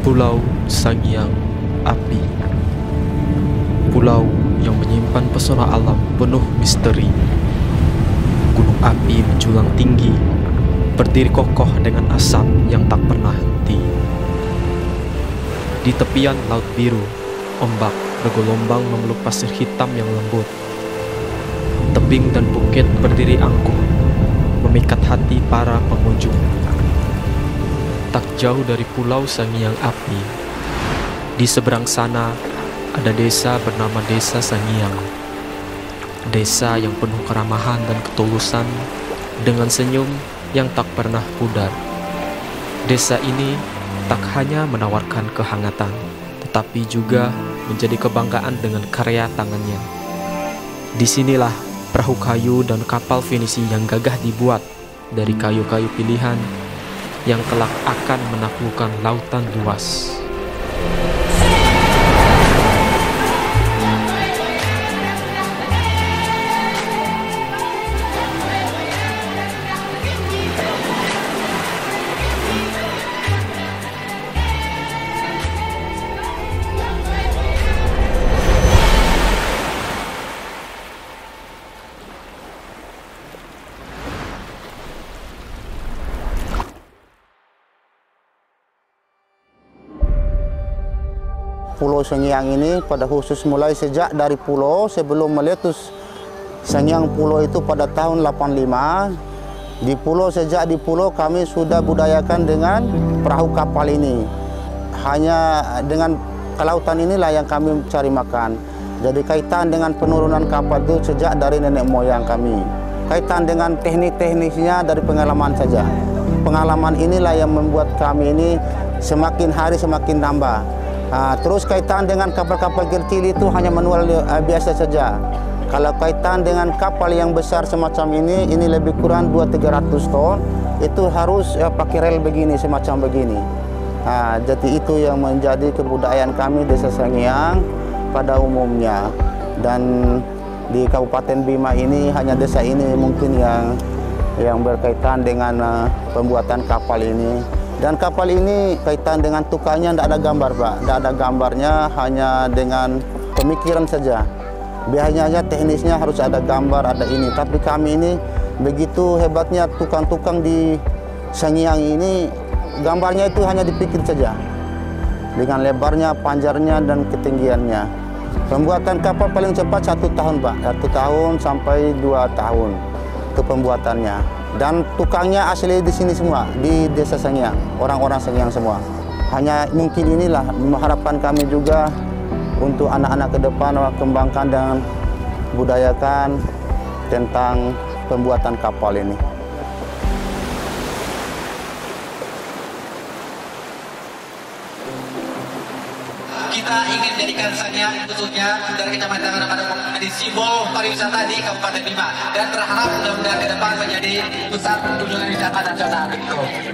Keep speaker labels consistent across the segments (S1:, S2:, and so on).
S1: Pulau Sangiang Api. Pulau yang menyimpan pesona alam penuh misteri. Gunung api menjulang tinggi, berdiri kokoh dengan asap yang tak pernah henti. Di tepian laut biru, ombak bergelombang memeluk pasir hitam yang lembut. Tebing dan bukit berdiri angkuh, memikat hati para pengunjung. Tak jauh dari Pulau Sangiang Api, di seberang sana ada desa bernama Desa Sangiang. Desa yang penuh keramahan dan ketulusan, dengan senyum yang tak pernah pudar. Desa ini tak hanya menawarkan kehangatan, tetapi juga menjadi kebanggaan dengan karya tangannya. Disinilah perahu kayu dan kapal finisi yang gagah dibuat dari kayu-kayu pilihan yang kelak akan menaklukkan lautan luas.
S2: Pulau Sangiang ini pada khusus mulai sejak dari pulau sebelum meletus Sangiang pulau itu pada tahun 85. Sejak di pulau kami sudah budayakan dengan perahu kapal ini. Hanya dengan kelautan inilah yang kami cari makan. Jadi kaitan dengan penurunan kapal itu sejak dari nenek moyang kami. Kaitan dengan teknik-teknisnya dari pengalaman saja. Pengalaman inilah yang membuat kami ini semakin hari semakin nambah. Terus kaitan dengan kapal-kapal kecil itu hanya manual biasa saja. Kalau kaitan dengan kapal yang besar semacam ini lebih kurang 200-300 ton, itu harus pakai rel begini, semacam begini. Jadi itu yang menjadi kebudayaan kami Desa Sangiang pada umumnya. Dan di Kabupaten Bima ini hanya desa ini mungkin yang berkaitan dengan pembuatan kapal ini. Dan kapal ini kaitan dengan tukangnya tidak ada gambar, Pak. Tidak ada gambarnya, hanya dengan pemikiran saja. Biasanya teknisnya harus ada gambar, ada ini. Tapi kami ini begitu hebatnya tukang-tukang di Sangiang ini, gambarnya itu hanya dipikir saja. Dengan lebarnya, panjangnya, dan ketinggiannya. Pembuatan kapal paling cepat 1 tahun, Pak. 1 tahun sampai 2 tahun itu pembuatannya. Dan tukangnya asli di sini semua, di Desa Sangiang, orang-orang Sangiang semua. Hanya mungkin inilah harapan kami juga untuk anak-anak ke depan kembangkan dan budayakan tentang pembuatan kapal ini.
S3: Kita ingin menjadikan Sangiang khususnya dari Kecamatan Ranapane menjadi simbol pariwisata di Kabupaten Bima, dan berharap mudah-mudahan ke depan menjadi pusat kunjungan wisata nasional.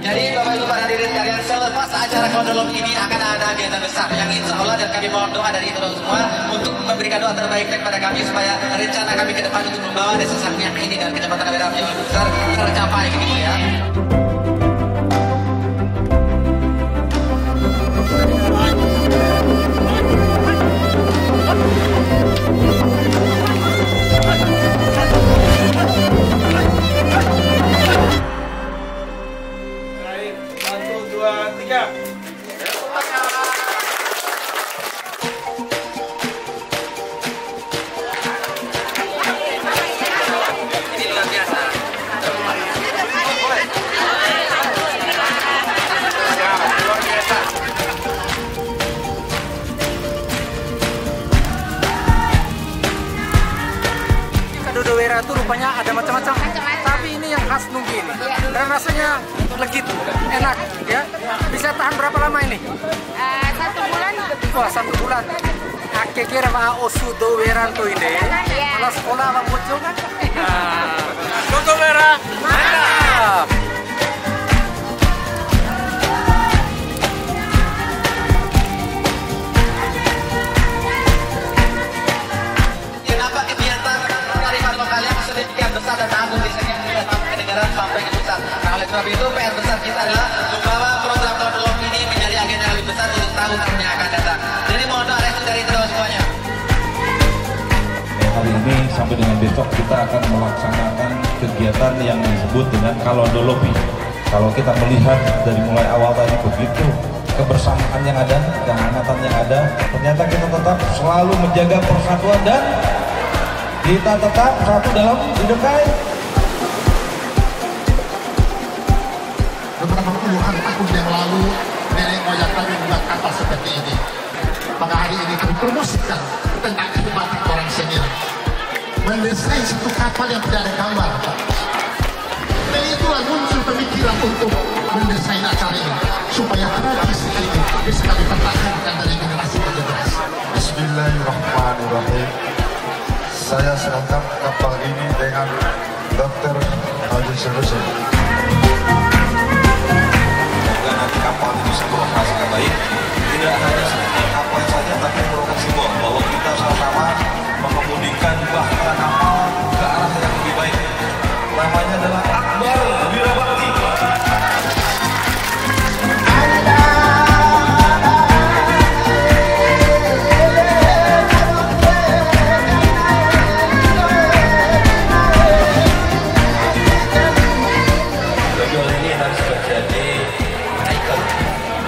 S3: Jadi Bapak Ibu para hadirin sekalian, selepas acara kondolom ini akan ada agenda besar yang insya Allah, dan kami mohon doa dari itu semua untuk memberikan doa terbaik kepada kami supaya rencana kami ke depan untuk membawa Desa Sangiang ini dan Kecamatan Ranapane yang lebih besar tercapai begitu ya.
S4: Dodowera itu rupanya ada macam-macam, tapi ini yang khas Nunggi ini, dan rasanya legit, enak, ya. Bisa tahan berapa lama ini?
S5: 1 bulan.
S4: Wah, 1 bulan. Ake kira ma osu dodowera itu ini, malah sekolah bang muncul kan? Dodowera, mantap.
S3: Besar dan tanggung di sini kedengaran sampai ke pusat. Nah, oleh sebab itu PR besar kita adalah membawa program kondolom ini menjadi agenda yang lebih besar untuk
S6: sampai dengan besok kita akan melaksanakan kegiatan yang disebut dengan kalondolopi. Kalau kita melihat dari mulai awal tadi begitu kebersamaan yang ada, kehangatan yang ada, ternyata kita tetap selalu menjaga persatuan dan kita tetap satu dalam bidangkai.
S7: Beberapa puluhan tahun yang lalu nenek moyang kami membuat kapal seperti ini. Pada hari ini kami promosikan tentang batik orang senior. Mendesain satu kapal yang tidak ada gambar. Dan itulah muncul pemikiran untuk mendesain acara ini supaya tradisi ini bisa kami pertahankan dari generasi ke generasi.
S8: Bismillahirrahmanirrahim. Saya serahkan kapal ini dengan Dr. Haji Selusin.
S6: Semoga nanti kapal ini bisa beroperasi dengan baik. Tidak hanya sekedar kapal saja, tapi merupakan simbol bahwa kita sama-sama mengemudikan bahtera kapal ke arah yang lebih baik. Namanya adalah Akbar Wirabakti. Dodol ini harus menjadi ikon.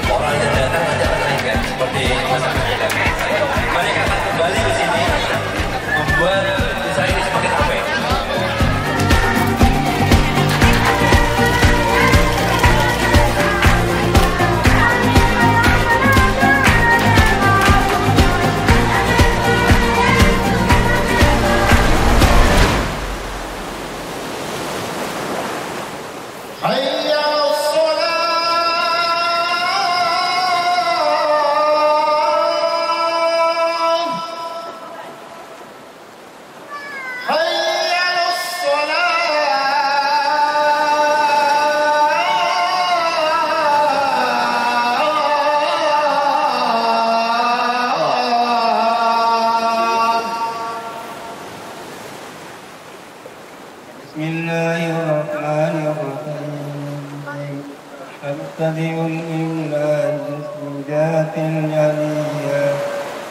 S6: Orang yang datang akan teringat seperti masa kecil. Mereka akan kembali ke sini membuat desa ini semakin ramai.
S9: Bismillahirrahmanirrahim. Abtadi'ul imla bismidatil jaliyah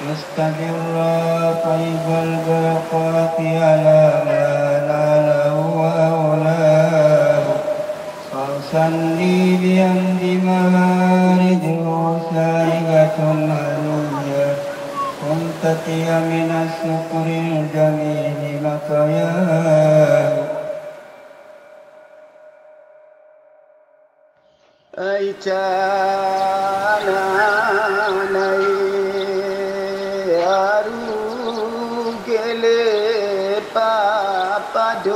S9: mustaqirra taibal barakati ala ma nalahu wa awlahu Sarsanni bihamdi mawaridil wasaigatun aliyah Kuntatiya minas syukuril jamili makayah Aicanai aru gele papadocan.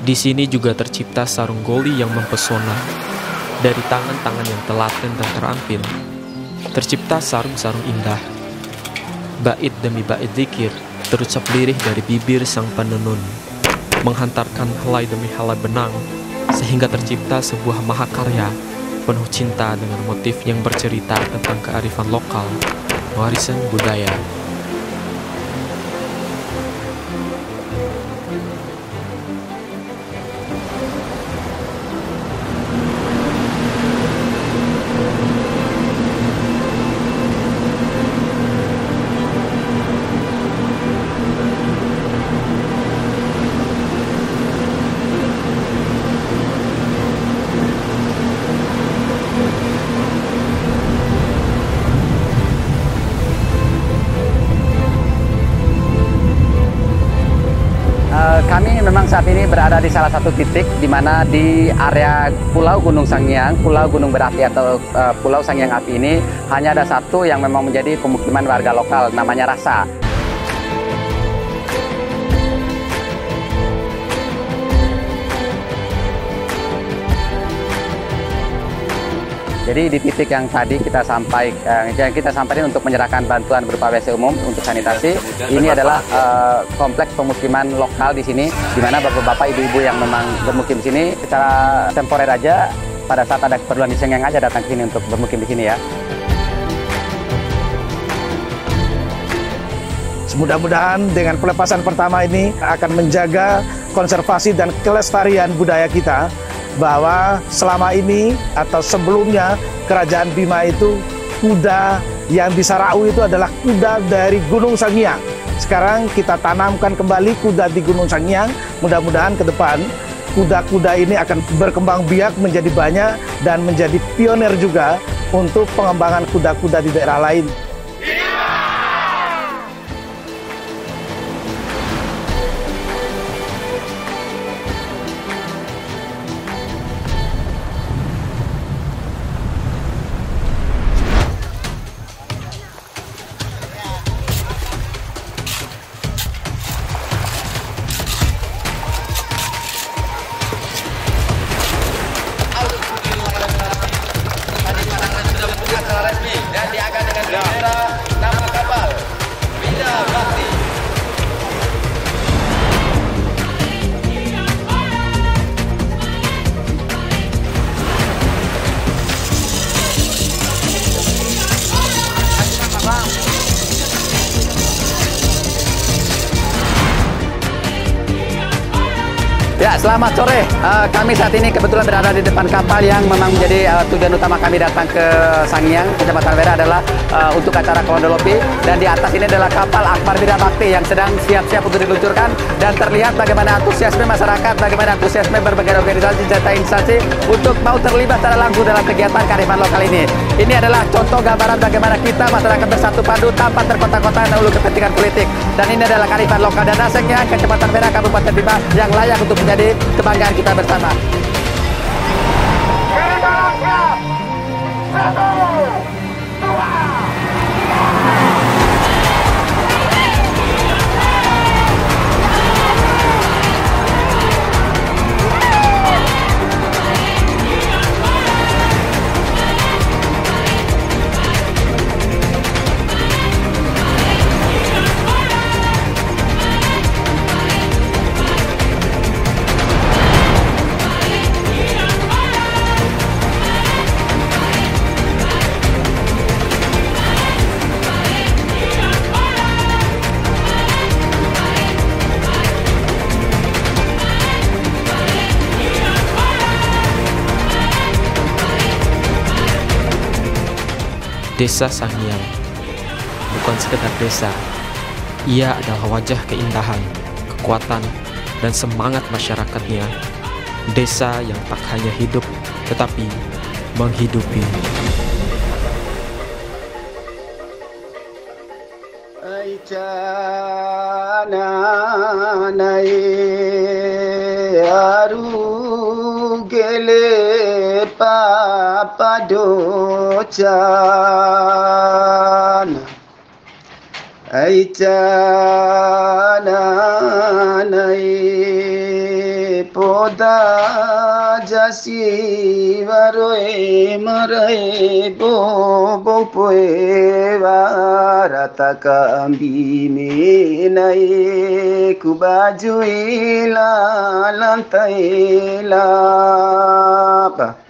S1: Di sini juga tercipta sarung goli yang mempesona. Dari tangan-tangan yang telaten dan terampil, tercipta sarung-sarung indah. Bait demi bait zikir terucap lirih dari bibir sang penenun, menghantarkan helai demi helai benang, sehingga tercipta sebuah mahakarya penuh cinta dengan motif yang bercerita tentang kearifan lokal, warisan budaya.
S10: Kami memang saat ini berada di salah satu titik di mana di area Pulau Gunung Sangiang, Pulau Gunung Berapi atau Pulau Sangiang Api ini hanya ada satu yang memang menjadi pemukiman warga lokal, namanya Rasa. Jadi di titik yang tadi kita sampaikan untuk menyerahkan bantuan berupa WC umum untuk sanitasi, ini adalah kompleks pemukiman lokal di sini, di mana bapak-bapak, ibu-ibu yang memang bermukim di sini secara temporer aja, pada saat ada keperluan di Sangiang aja datang ke sini untuk bermukim di sini ya.
S11: Mudah-mudahan dengan pelepasan pertama ini akan menjaga konservasi dan kelestarian budaya kita bahwa selama ini atau sebelumnya Kerajaan Bima itu kuda yang bisa rau itu adalah kuda dari Gunung Sangiang. Sekarang kita tanamkan kembali kuda di Gunung Sangiang. Mudah-mudahan ke depan kuda-kuda ini akan berkembang biak menjadi banyak dan menjadi pionir juga untuk pengembangan kuda-kuda di daerah lain.
S10: Ya, selamat sore. Kami saat ini kebetulan berada di depan kapal yang memang menjadi tujuan utama kami datang ke Sangiang, Kecamatan Wera adalah untuk acara Kolondolopi. Dan di atas ini adalah kapal Akbar Bida Bakti yang sedang siap-siap untuk diluncurkan. Dan terlihat bagaimana antusiasme masyarakat, bagaimana antusiasme berbagai organisasi serta instansi untuk mau terlibat secara langsung dalam kegiatan kearifan lokal ini. Ini adalah contoh gambaran bagaimana kita masyarakat bersatu padu tanpa terkotak-kotak dan ulu kepentingan politik. Dan ini adalah kearifan lokal dan Sangiang, Kecamatan Wera, Kabupaten Bima yang layak untuk menjadi kebanggaan kita bersama.
S1: Desa Sangiang bukan sekedar desa, ia adalah wajah keindahan, kekuatan, dan semangat masyarakatnya. Desa yang tak hanya hidup, tetapi menghidupi.
S9: Padocan aicananai poda jasi varoe marai bobo poe varata kambi menai kubajuila lantai lapa